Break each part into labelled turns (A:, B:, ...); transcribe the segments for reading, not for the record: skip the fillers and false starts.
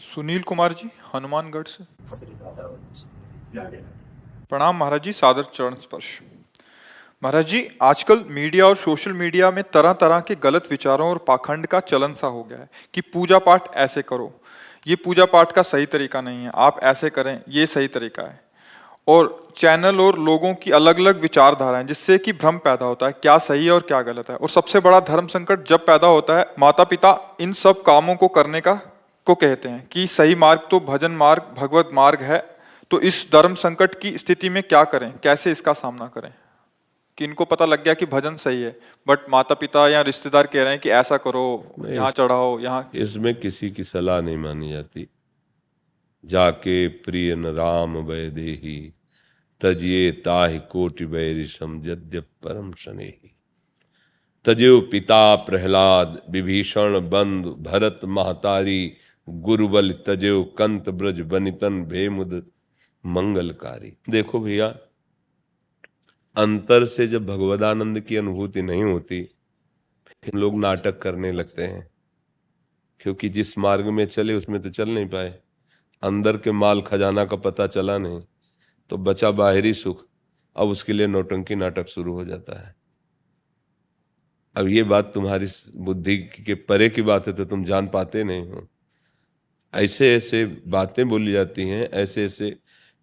A: सुनील कुमार जी, हनुमानगढ़ से। प्रणाम महाराज जी, सादर चरण स्पर्श। महाराज जी, आजकल मीडिया और सोशल मीडिया में तरह तरह के गलत विचारों और पाखंड का चलन सा हो गया है कि पूजा पाठ ऐसे करो, ये पूजा पाठ का सही तरीका नहीं है, आप ऐसे करें, ये सही तरीका है। और चैनल और लोगों की अलग अलग विचारधाराएं, जिससे कि भ्रम पैदा होता है क्या सही है और क्या गलत है। और सबसे बड़ा धर्म संकट जब पैदा होता है, माता पिता इन सब कामों को करने का को कहते हैं कि सही मार्ग तो भजन मार्ग, भगवत मार्ग है। तो इस धर्म संकट की स्थिति में क्या करें, कैसे इसका सामना करें कि इनको पता लग गया कि भजन सही है, बट माता पिता या रिश्तेदार कह रहे हैं कि ऐसा करो,
B: नहीं,
A: यहाँ चढ़ाओ, यहाँ।
B: इसमें किसी की सलाह नहीं मानी जाती। जाके प्रिय न राम वै देही, तजिए ताहि कोटि बैरिशम यद्य परम शनेहि। तजो पिता प्रहलाद, विभीषण बंधु भरत महतारी, गुरुबल तजो कंत ब्रज बनितन भेमुद मंगलकारी। देखो भैया, अंतर से जब भगवदानंद की अनुभूति नहीं होती, फिर लोग नाटक करने लगते हैं, क्योंकि जिस मार्ग में चले उसमें तो चल नहीं पाए, अंदर के माल खजाना का पता चला नहीं, तो बचा बाहरी सुख। अब उसके लिए नौटंकी नाटक शुरू हो जाता है। अब ये बात तुम्हारी बुद्धि के परे की बात है, तो तुम जान पाते नहीं हो। ऐसे ऐसे बातें बोली जाती हैं, ऐसे ऐसे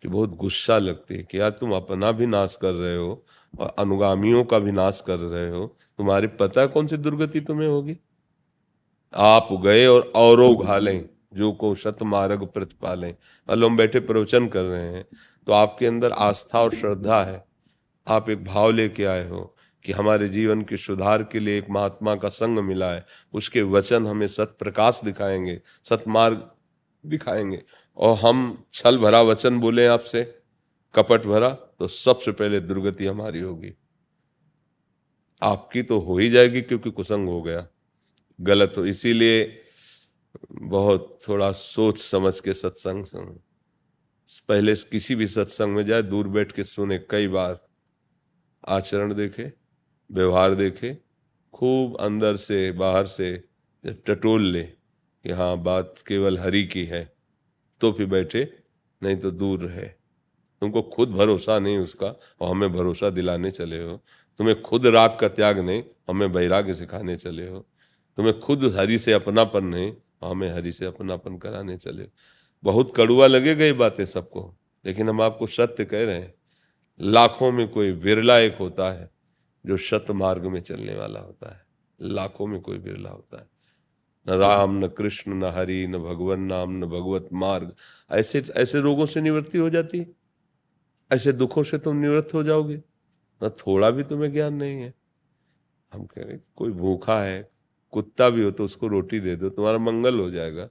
B: कि बहुत गुस्सा लगती है कि यार तुम अपना भी नाश कर रहे हो और अनुगामियों का भी नाश कर रहे हो। तुम्हारी पता है कौन सी दुर्गति तुम्हें होगी। आप गए और औरों घालें, जो को शत मार्ग प्रतिपालें। मतलब हम बैठे प्रवचन कर रहे हैं, तो आपके अंदर आस्था और श्रद्धा है, आप एक भाव लेके आए हो कि हमारे जीवन के सुधार के लिए एक महात्मा का संग मिला है, उसके वचन हमें सत प्रकाश दिखाएंगे, सतमार्ग दिखाएंगे। और हम छल भरा वचन बोले आपसे, कपट भरा, तो सबसे पहले दुर्गति हमारी होगी। आपकी तो हो ही जाएगी, क्योंकि कुसंग हो गया, गलत हो। इसीलिए बहुत थोड़ा सोच समझ के सत्संग सुनो। पहले किसी भी सत्संग में जाए, दूर बैठ के सुने, कई बार आचरण देखे, व्यवहार देखे, खूब अंदर से बाहर से टटोल ले कि हाँ बात केवल हरि की है, तो फिर बैठे, नहीं तो दूर रहे। तुमको खुद भरोसा नहीं उसका, और हमें भरोसा दिलाने चले हो। तुम्हें खुद राग का त्याग नहीं, हमें वैराग्य सिखाने चले हो। तुम्हें खुद हरि से अपनापन नहीं, हमें हरि से अपनापन कराने चले हो। बहुत कड़ुआ लगेगा ये बातें सबको, लेकिन हम आपको सत्य कह रहे हैं। लाखों में कोई विरला एक होता है जो सत मार्ग में चलने वाला होता है, लाखों में कोई विरला होता है। न राम, न कृष्ण, न हरि, न भगवान नाम, न भगवत मार्ग। ऐसे ऐसे रोगों से निवृत्ति हो जाती है, ऐसे दुखों से तुम निवृत्त हो जाओगे। न थोड़ा भी तुम्हें ज्ञान नहीं है। हम कह रहे कोई भूखा है, कुत्ता भी हो तो उसको रोटी दे दो, तुम्हारा मंगल हो जाएगा।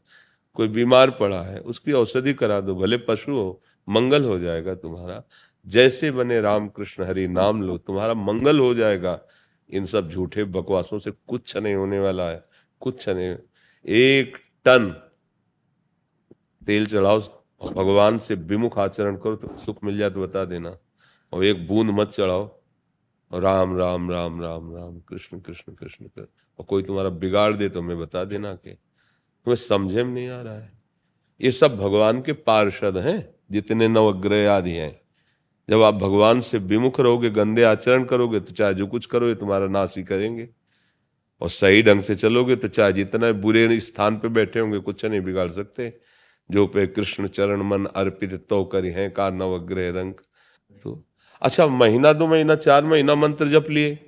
B: कोई बीमार पड़ा है, उसकी औषधि करा दो, भले पशु हो, मंगल हो जाएगा तुम्हारा। जैसे बने राम कृष्ण हरि नाम लो, तुम्हारा मंगल हो जाएगा। इन सब झूठे बकवासों से कुछ नहीं होने वाला है, कुछ नहीं। 1 टन तेल चढ़ाओ और भगवान से विमुख आचरण करो तो सुख मिल जाए तो बता देना। और 1 बूंद मत चढ़ाओ, और राम राम राम राम राम, कृष्ण कृष्ण कृष्ण कर, और कोई तुम्हारा बिगाड़ दे तो हमें बता देना। कि तुम्हें समझे में नहीं आ रहा है। ये सब भगवान के पार्षद हैं, जितने नवग्रह आदि हैं। जब आप भगवान से विमुख रहोगे, गंदे आचरण करोगे, तो चाहे जो कुछ करो ये तुम्हारा नाश ही करेंगे। और सही ढंग से चलोगे तो चाहे जितना बुरे स्थान पे बैठे होंगे, कुछ नहीं बिगाड़ सकते। जो पे कृष्ण चरण मन अर्पित तो करी है का नवग्रह रंग। तो अच्छा, महीना 2 महीना 4 महीना मंत्र जप लिए,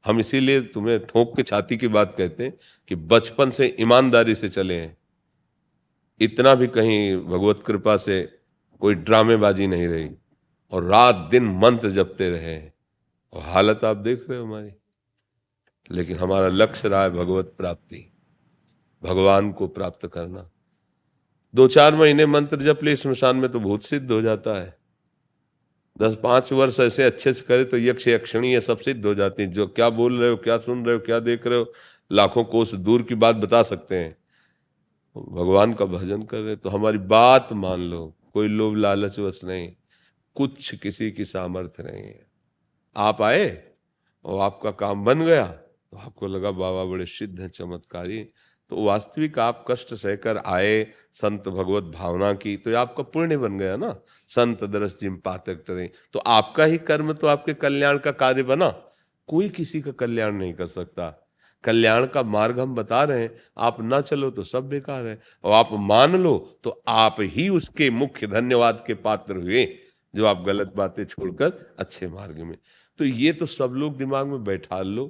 B: हम इसीलिए तुम्हें ठोक के छाती की बात कहते हैं कि बचपन से ईमानदारी से चले हैं। इतना भी कहीं भगवत कृपा से कोई ड्रामेबाजी नहीं रही, और रात दिन मंत्र जपते रहे, और हालत आप देख रहे हो हमारी। लेकिन हमारा लक्ष्य रहा है भगवत प्राप्ति, भगवान को प्राप्त करना। 2-4 महीने मंत्र जप ले, स्मशान में तो भूत सिद्ध हो जाता है। 10-5 वर्ष ऐसे अच्छे से करे तो यक्ष यक्षणी ये सब सिद्ध हो जाती है। जो क्या बोल रहे हो, क्या सुन रहे हो, क्या देख रहे हो, लाखों कोस दूर की बात बता सकते हैं। भगवान का भजन कर रहे तो हमारी बात मान लो, कोई लोभ लालच वश नहीं, कुछ किसी की सामर्थ्य नहीं है। आप आए और आपका काम बन गया, तो आपको लगा बाबा बड़े सिद्ध हैं, चमत्कारी, तो वास्तविक आप कष्ट सहकर आए संत भगवत भावना की, तो ये आपका पुण्य बन गया ना। संत दरस जिम पातक टरे, तो आपका ही कर्म तो आपके कल्याण का कार्य बना। कोई किसी का कल्याण नहीं कर सकता। कल्याण का मार्ग हम बता रहे हैं, आप ना चलो तो सब बेकार है, और आप मान लो तो आप ही उसके मुख्य धन्यवाद के पात्र हुए, जो आप गलत बातें छोड़कर अच्छे मार्ग में। तो ये तो सब लोग दिमाग में बैठा लो,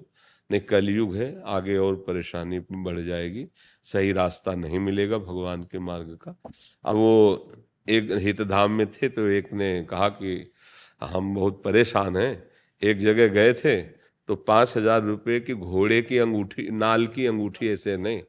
B: नहीं कलयुग है, आगे और परेशानी बढ़ जाएगी, सही रास्ता नहीं मिलेगा भगवान के मार्ग का। अब वो एक हितधाम में थे, तो एक ने कहा कि हम बहुत परेशान हैं। एक जगह गए थे तो 5,000 रुपये की घोड़े की अंगूठी, नाल की अंगूठी, ऐसे नहीं,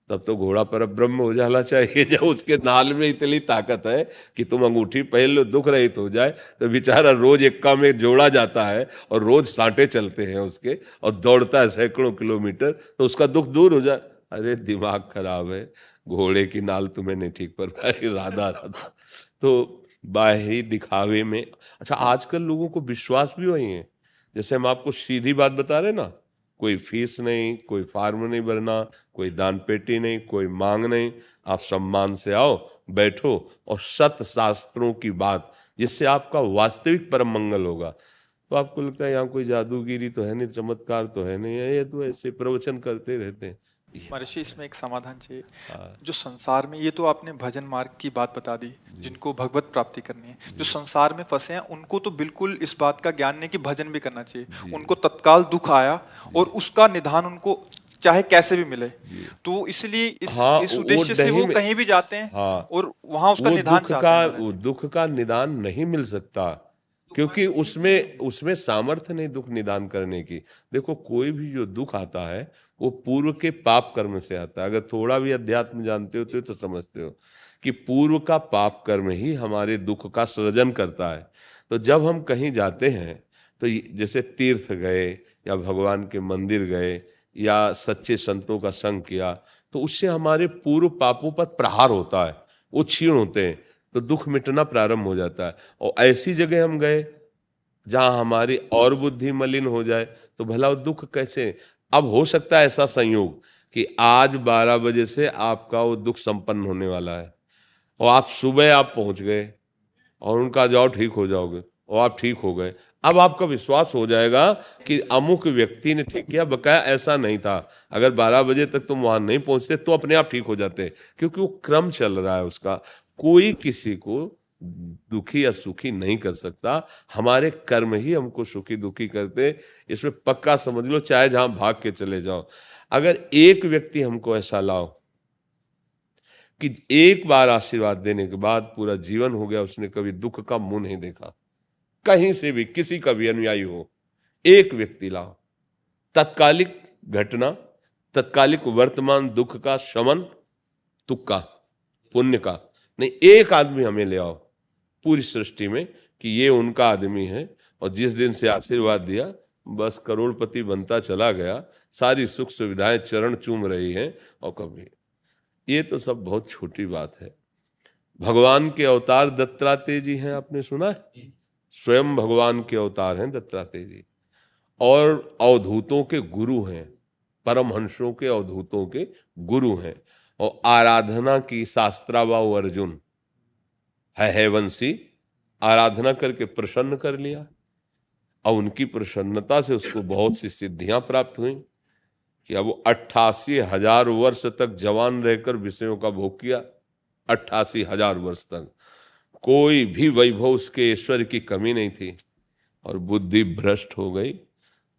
B: तब तो घोड़ा पर ब्रह्म हो जाना चाहिए जब उसके नाल में इतनी ताकत है कि तुम अंगूठी पहन लो दुख रहित हो जाए। तो बेचारा रोज एक्का में जोड़ा जाता है और रोज सांटे चलते हैं उसके, और दौड़ता है सैकड़ों किलोमीटर, तो उसका दुख दूर हो जाए। अरे दिमाग खराब है, घोड़े की नाल तुम्हें नहीं ठीक पर पाएगी, राधा राधा। तो बाहरी दिखावे में, अच्छा आजकल लोगों को विश्वास भी वही है। जैसे हम आपको सीधी बात बता रहे ना, कोई फीस नहीं, कोई फार्म नहीं भरना, कोई दान पेटी नहीं, कोई मांग नहीं, आप सम्मान से आओ, बैठो और सत शास्त्रों की बात, जिससे आपका वास्तविक परम मंगल होगा। तो आपको लगता है यहाँ कोई जादूगिरी तो है नहीं, चमत्कार तो है नहीं, ये तो ऐसे प्रवचन करते रहते हैं।
A: महर्षि इसमें एक समाधान चाहिए।
B: हाँ,
A: जो संसार में, ये तो आपने भजन मार्ग की बात बता दी, जिनको भगवत प्राप्ति करनी है, जो संसार में फंसे हैं उनको तो बिल्कुल इस बात का ज्ञान नहीं कि भजन भी करना चाहिए। उनको तत्काल दुख आया और उसका निदान उनको चाहे कैसे भी मिले, तो इसलिए
B: हाँ,
A: इस
B: वो
A: उद्देश्य से
B: नहीं
A: वो कहीं भी जाते हैं
B: हाँ,
A: और वहां उसका
B: वो
A: निदान
B: दुख
A: चाहते
B: का,
A: हैं
B: वो
A: महाराज जी।
B: दुख का निदान नहीं मिल सकता, क्योंकि उसमें उसमें सामर्थ्य नहीं दुख निदान करने की। देखो कोई भी जो दुख आता है वो पूर्व के पाप कर्म से आता है। अगर थोड़ा भी अध्यात्म जानते होते हो तो समझते हो कि पूर्व का पाप कर्म ही हमारे दुख का सृजन करता है। तो जब हम कहीं जाते हैं, तो जैसे तीर्थ गए या भगवान के मंदिर गए या सच्चे संतों का संग किया, तो उससे हमारे पूर्व पापों पर प्रहार होता है, वो क्षीण होते हैं, तो दुख मिटना प्रारंभ हो जाता है। और ऐसी जगह हम गए जहां हमारी और बुद्धि मलिन हो जाए, तो भला वो दुख कैसे। अब हो सकता है ऐसा संयोग कि आज 12 बजे से आपका वो दुख संपन्न होने वाला है, और आप सुबह आप पहुंच गए और उनका जाओ ठीक हो जाओगे, और आप ठीक हो गए। अब आपका विश्वास हो जाएगा कि अमुक व्यक्ति ने ठीक किया, बकाया ऐसा नहीं था। अगर 12 बजे तक तुम वहां नहीं पहुंचते तो अपने आप ठीक हो जाते, क्योंकि वो क्रम चल रहा है उसका। कोई किसी को दुखी या सुखी नहीं कर सकता, हमारे कर्म ही हमको सुखी दुखी करते। इसमें पक्का समझ लो, चाहे जहां भाग के चले जाओ। अगर एक व्यक्ति हमको ऐसा लाओ कि एक बार आशीर्वाद देने के बाद पूरा जीवन हो गया, उसने कभी दुख का मुंह नहीं देखा, कहीं से भी किसी का भी अनुयायी हो, एक व्यक्ति लाओ, तत्कालिक घटना, तत्कालिक वर्तमान दुख का शमन, तुक का, पुण्य का, नहीं एक आदमी हमें ले आओ पूरी सृष्टि में कि ये उनका आदमी है, और जिस दिन से आशीर्वाद दिया बस करोड़पति बनता चला गया, सारी सुख सुविधाएं चरण चूम रही हैं। और कभी, ये तो सब बहुत छोटी बात है। भगवान के अवतार दत्तात्रेय जी हैं, आपने सुना है? स्वयं भगवान के अवतार हैं दत्तात्रेय जी, और अवधूतों के गुरु हैं, परमहंसों के अवधूतों के गुरु हैं। और आराधना की शास्त्राबाहु अर्जुन है वंशी, आराधना करके प्रसन्न कर लिया, और उनकी प्रसन्नता से उसको बहुत सी सिद्धियां प्राप्त हुई कि अब वो 88,000 वर्ष तक जवान रहकर विषयों का भोग किया। 88,000 वर्ष तक कोई भी वैभव उसके ईश्वर की कमी नहीं थी, और बुद्धि भ्रष्ट हो गई,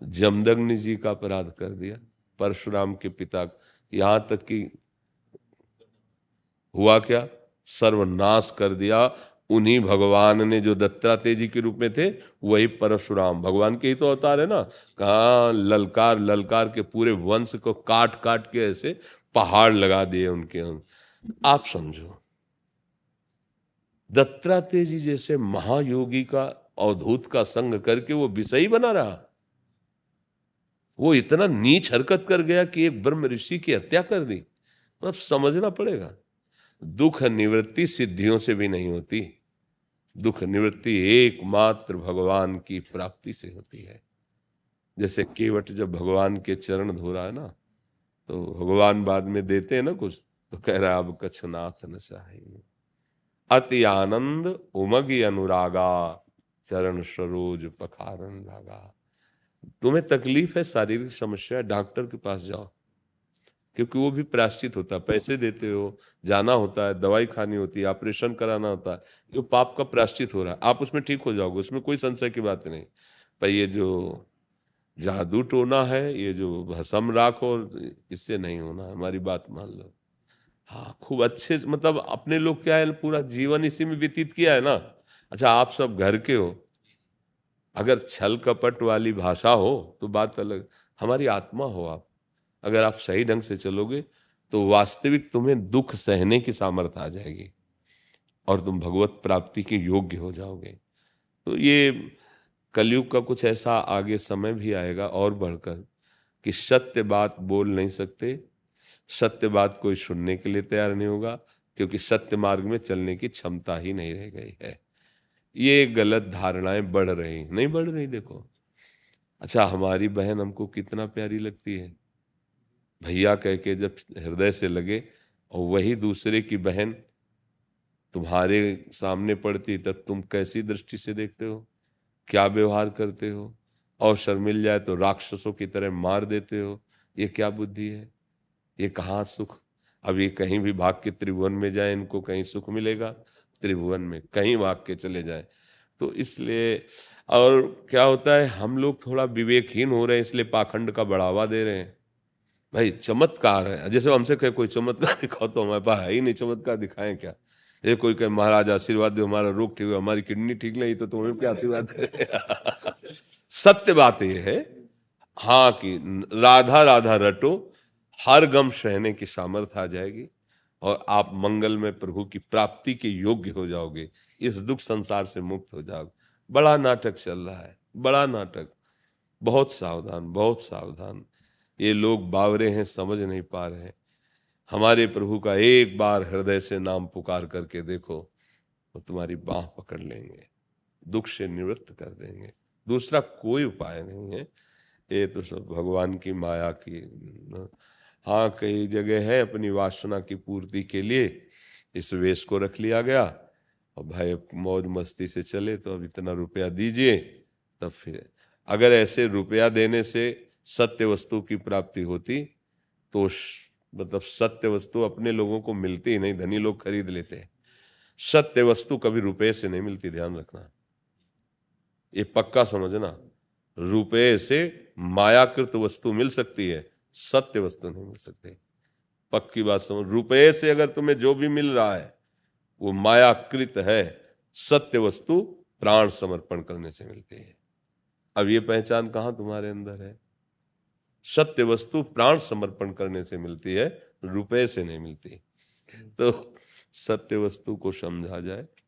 B: जमदग्नि जी का अपराध कर दिया, परशुराम के पिता, यहां तक कि हुआ क्या, सर्वनाश कर दिया। उन्हीं भगवान ने, जो दत्तात्रेय जी के रूप में थे, वही परशुराम भगवान के ही तो अवतार है ना। कहाँ ललकार ललकार के पूरे वंश को काट काट के ऐसे पहाड़ लगा दिए उनके। आप समझो, दत्तात्रेय जी जैसे महायोगी का अवधूत का संग करके वो विषयी बना रहा। वो इतना नीच हरकत कर गया कि एक ब्रह्म ऋषि की हत्या कर दी। मतलब समझना पड़ेगा, दुख निवृत्ति सिद्धियों से भी नहीं होती, दुख निवृत्ति एकमात्र भगवान की प्राप्ति से होती है। जैसे केवट जब भगवान के चरण धो रहा है ना, तो भगवान बाद में देते हैं ना कुछ, तो कह रहा अब कछुनाथ न चाहिए। अति आनंद उमगी अनुरागा, चरण सरोज पखारन लागा। तुम्हें तकलीफ है, शारीरिक समस्या है, डॉक्टर के पास जाओ, क्योंकि वो भी प्रायश्चित होता है। पैसे देते हो, जाना होता है, दवाई खानी होती है, ऑपरेशन कराना होता है, ये पाप का प्रायश्चित हो रहा है, आप उसमें ठीक हो जाओगे, उसमें कोई संशय की बात नहीं। पर ये जो जादू टोना है, ये जो भस्म राख, और इससे नहीं होना, हमारी बात मान लो। हाँ, खूब अच्छे मतलब अपने लोग क्या है, पूरा जीवन इसी में व्यतीत किया है ना। अच्छा, आप सब घर के हो, अगर छल कपट वाली भाषा हो तो बात अलग, हमारी आत्मा हो आप, अगर आप सही ढंग से चलोगे तो वास्तविक तुम्हें दुख सहने की सामर्थ्य आ जाएगी और तुम भगवत प्राप्ति के योग्य हो जाओगे। तो ये कलयुग का कुछ ऐसा आगे समय भी आएगा और बढ़कर, कि सत्य बात बोल नहीं सकते, सत्य बात कोई सुनने के लिए तैयार नहीं होगा, क्योंकि सत्य मार्ग में चलने की क्षमता ही नहीं रह गई है। ये गलत धारणाएं बढ़ रही, नहीं बढ़ रही, देखो। अच्छा, हमारी बहन हमको कितना प्यारी लगती है, भैया कह के जब हृदय से लगे, और वही दूसरे की बहन तुम्हारे सामने पड़ती, तब तुम कैसी दृष्टि से देखते हो, क्या व्यवहार करते हो। अवसर मिल जाए तो राक्षसों की तरह मार देते हो। ये क्या बुद्धि है, ये कहाँ सुख। अब ये कहीं भी भाग के त्रिभुवन में जाए, इनको कहीं सुख मिलेगा त्रिभुवन में, कहीं भाग के चले जाए। तो इसलिए, और क्या होता है, हम लोग थोड़ा विवेकहीन हो रहे हैं, इसलिए पाखंड का बढ़ावा दे रहे हैं। भाई चमत्कार है, जैसे हमसे कहे कोई चमत्कार दिखाओ, तो हमारे पास है ही नहीं, चमत्कार दिखाएं क्या। ये कोई कहे महाराज आशीर्वाद दो, हमारा रोग ठीक हो, हमारी किडनी ठीक नहीं, तो तुम्हें क्या आशीर्वाद है। सत्य बात ये है, हाँ, कि राधा राधा रटो, हर गम सहने की सामर्थ्य आ जाएगी, और आप मंगल में प्रभु की प्राप्ति के योग्य हो जाओगे, इस दुख संसार से मुक्त हो जाओगे। बड़ा नाटक चल रहा है, बड़ा नाटक, बहुत सावधान, बहुत सावधान। ये लोग बावरे हैं, समझ नहीं पा रहे हैं। हमारे प्रभु का एक बार हृदय से नाम पुकार करके देखो, वो तुम्हारी बाह पकड़ लेंगे, दुख से निवृत्त कर देंगे। दूसरा कोई उपाय नहीं है, ये तो सब भगवान की माया की। हाँ, कई जगह है अपनी वासना की पूर्ति के लिए इस वेश को रख लिया गया, और भाई मौज मस्ती से चले, तो अब इतना रुपया दीजिए, तब फिर अगर ऐसे रुपया देने से सत्य वस्तु की प्राप्ति होती, तो मतलब सत्य वस्तु अपने लोगों को मिलती ही नहीं, धनी लोग खरीद लेते हैं। सत्य वस्तु कभी रुपये से नहीं मिलती, ध्यान रखना, ये पक्का समझना। रुपये से मायाकृत वस्तु मिल सकती है, सत्य वस्तु नहीं मिल सकती, पक्की बात समझ। रुपये से अगर तुम्हें जो भी मिल रहा है वो मायाकृत है, सत्य वस्तु प्राण समर्पण करने से मिलती है। अब ये पहचान कहां तुम्हारे अंदर है, सत्य वस्तु प्राण समर्पण करने से मिलती है, रुपये से नहीं मिलती। तो सत्य वस्तु को समझा जाए,